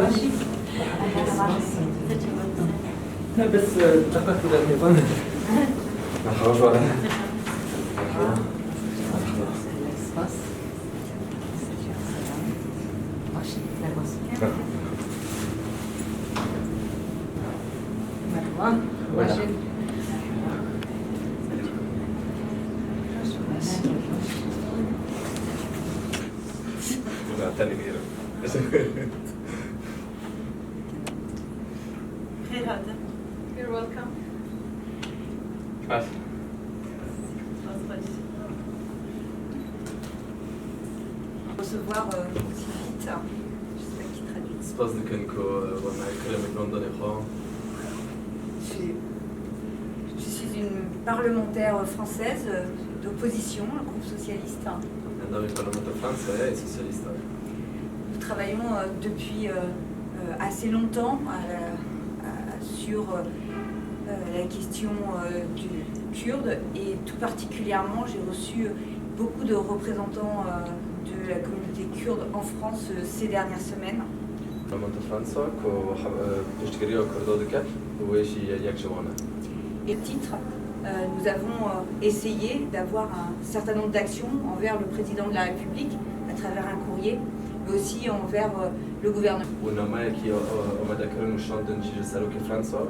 ماشي. لا بس دققت إلى النظام. مرحبا. You're welcome. Recevoir si vite, je sais pas qui traduit. قصدك انكم وانا اتكلم من لندن يا اخوان Je suis une parlementaire française d'opposition, un groupe socialiste. عندما البرلمان الفرنسي سوسياليست. Nous travaillons depuis assez longtemps sur la question du kurde et tout particulièrement j'ai reçu beaucoup de représentants de la communauté kurde en France ces dernières semaines. البرلمان الفرنسي بيشتغلوا كردودك وشي ياك جوانا. Et titre, nous avons essayé d'avoir un certain nombre d'actions envers le président de la République à travers un courrier, mais aussi envers le gouvernement.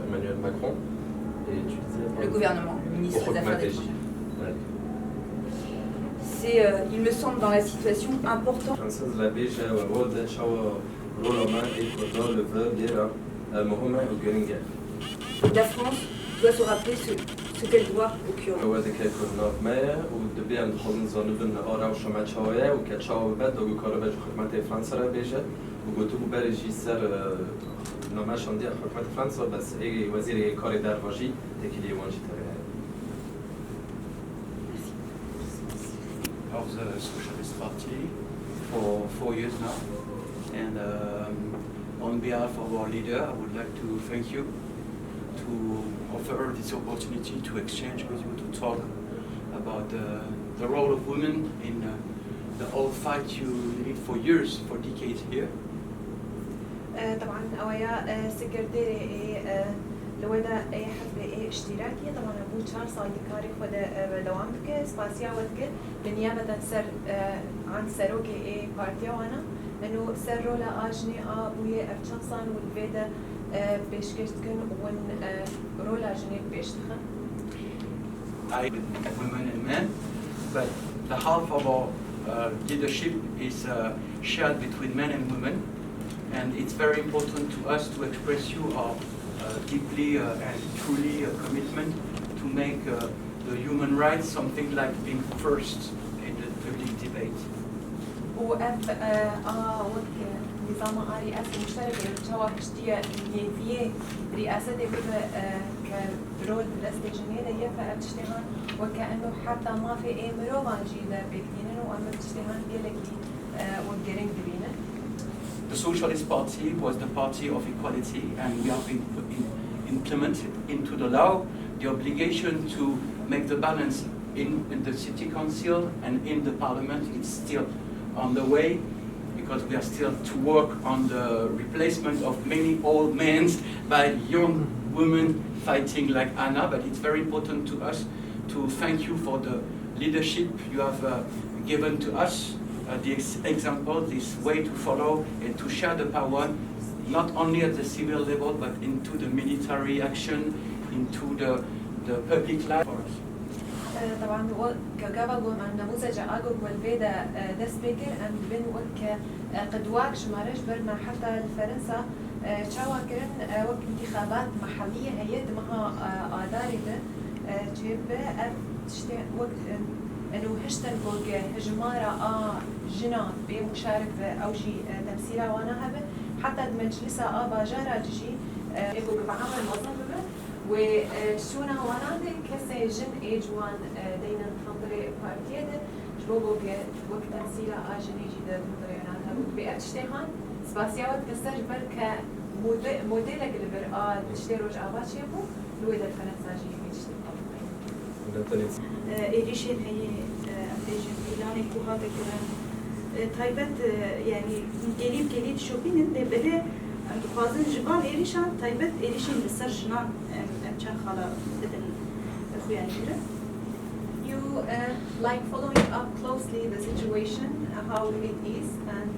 Emmanuel Macron et tu disais Le gouvernement, le ministre des Affaires étrangères. C'est, il me semble, dans la situation importante. La France doit se rappeler ce qu'elle doit aux Kurdes. Of the Socialist Party for 4 years now, and on behalf of our leader, I would like to thank you to offer this opportunity to exchange with you, to talk about the role of women in the whole fight you lead for years, for decades here. طبعا أويا سكرتيري لودا أي حفلة اشتراكي طبعا أبو تشارلز صادقاري خد دوامك سباسيا ودك بالنيابة سر عن سروكي بارتيا وانا إنه سر رولا أجني أبوي أرشانسان والفيدا بيشكشتكن ون رولا جني بيشتخن. I women and men, but the half of our leadership is shared between men and women, and it's very important to us to express you our deeply and truly commitment to make the human rights something like being first in the public debate. وأف وك نظام رئاسة مشتركة جوا هشتيا يفيه رئاسة بيبقى كرول بالاستجنية يفا بتشتغل وكأنه حتى ما في أي مروان جيدة بكتينن وأما بتشتغل بيلكي وجرين دبينه. The Socialist Party was the party of equality, and we have implemented into the law the obligation to make the balance in the City Council and in the Parliament. It's still on the way because we are still to work on the replacement of many old men by young women fighting like Anna, but it's very important to us to thank you for the leadership you have given to us. The example, this way to follow and to share the power, not only at the civil level, but into the military action, into the public life for us. طبعا كجابا عن نموذج أجوج والبيدا داس بيكر أم بين وك قدواك شمارش برنا حتى الفرنسا شاوا كرن وك انتخابات محلية هي دمها آداري ده جيب تشتي وك إنه هشتن بوج هجمارة جنا بمشارك أوجي تمثيلها وأنا هبه حتى المجلسة باجارة تجي يبقى بعمل وظيفة وشونا ونادي كسي جن إيجوان دينا تنظري بارتيدة جبوبو وقت تمثيلها جن يجي ده تنظري عنها بأتشتهان سباسياوات كسر برك موديلك اللي بر تشتري رجع باتشي بو لويدا الفرنسا جي إيريشين هي أمريكا إعلان كوهات كلام تايبت يعني قليل شوبين إنت بدأ ام دخوازن جبان ایریشان تایبت ایریشین لسر جنان ام چند خالا بدن خویان جیره. You like following up closely the situation, how it is, and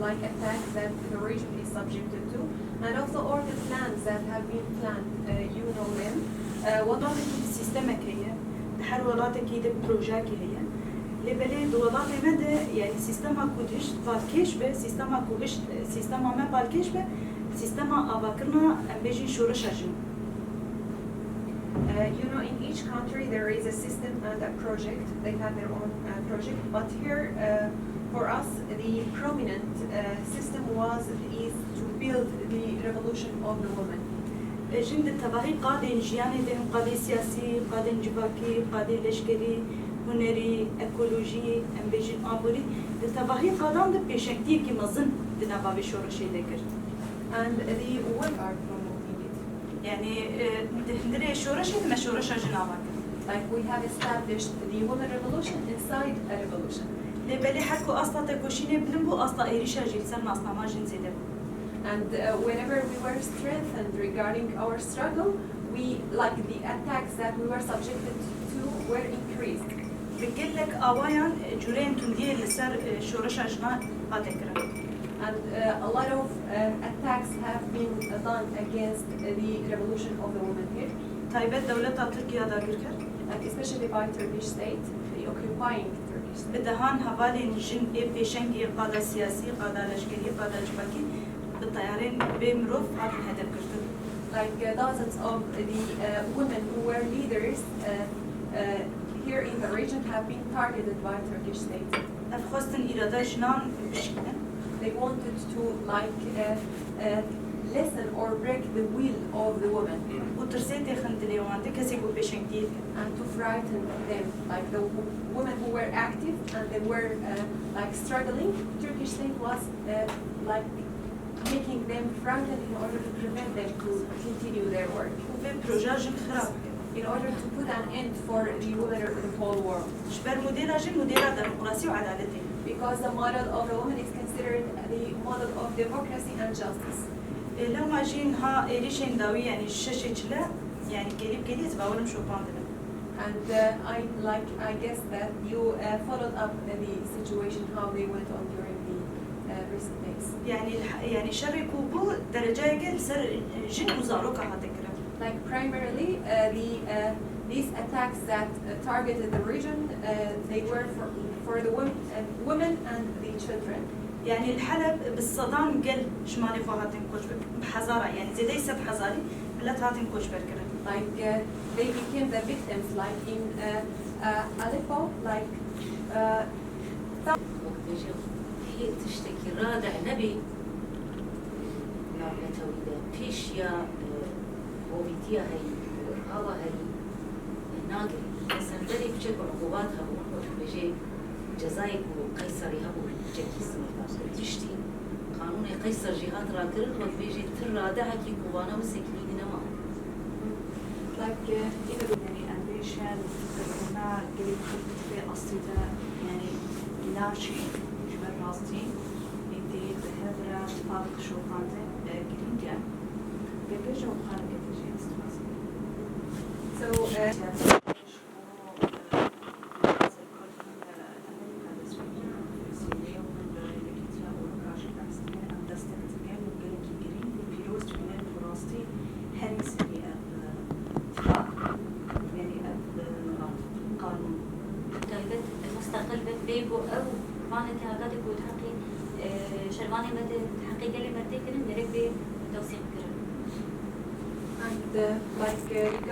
like attacks that the region is subjected to, and also all the plans that have been planned. You know them. وضعك السيستمك هي هر ولاتك هي بروجاكي هي لبلاد وضعك مدى يعني سيستما كودش بالكيش به سيستما كودش سيستما ما بالكيش به سيستما أباكرنا بيجي شورش أجن. You know, in each country there is a system and a project. They have their own project, but here for us the prominent system is to build the revolution of the woman. جند التباهي قادين جياني دهم قادي سياسي قادين جباكي قادين لشكري هنري اكولوجي ام بيجين ابوري التباهي قادان ده بيشكتي كي مزن دنا بابي شورشي ذكر And the women are promoting it. يعني هندري شورشي ما شورش جنابك Like we have established the women revolution inside a revolution. لبلي حكو اصلا تكوشيني بنبو اصلا ايريشا جيلسن اصلا ما جن زيده. And whenever we were strengthened regarding our struggle, we like the attacks that we were subjected to were increased. بقول لك اوايان جورين تندير لسر شورش جنا قادكرا. And a lot of attacks have been done against the revolution of the women here, تايبت دولة تركيا داير كر. like especially by Turkish state, the occupying Turkish state. بدهان حوالي جن بيشنجي قادة سياسي قادة لشكري قادة جباكي بالطيارين بمروف هذا الهدف كرتو. Like dozens of the women who were leaders here in the region have been targeted by Turkish state. أفخوستن إرادة جنان بشكل. They wanted to like lessen or break the will of the women وترسيتي خندلي وانتي كسي بو بيشنجي. and to frighten them, like the women who were active and they were like struggling. Turkish state was like making them frightened in order to prevent them to continue their work, وفي بروجاج خراب. in order to put an end for the women of the whole world. شبر مديرة جن مديرة ديمقراطية وعدالة. Because the model of the woman is considered the model of democracy and justice. لو ما جين ها إيريشين داوي يعني الشاشة جلا يعني قريب زباولم شو باندنا. And I guess that you followed up the situation, how they went on during the recent days. يعني شر كوبو درجة يقل سر جن وزاروكا هتكرر. Like primarily these attacks that targeted the region, they were for the women and the children. يعني الحلب بالصدام قل شمالي فهاتين كوش بحزارة يعني زي ديسة بحزاري بلا تهاتين كوش بركرة. Like they became the victims, like in Aleppo, like. هي تشتكي رادع نبي نعمة تويدة بيشيا وبيتيا هي وإرهابا هي ناقري مثلا ذلك بشكل عقوباتها ونقول بيجي جزائك وقيصري هبو جاكي سمرتاش تشتي قانون قيصر جهات راكرن وبيجي ترادعها كي قوانا وسكنين نما like يعني ambition كنا قريب خدمت في أصيدة يعني لاشي جبر راستي إنتي بهذا طابق شو قانته قريب جا بيجي وخارج تجي استراسي. So. بيجو أو معناتها هذا يكون حقي شرباني مدى حقيقة اللي مدى كنا نربي توثيق كرا. And like regarding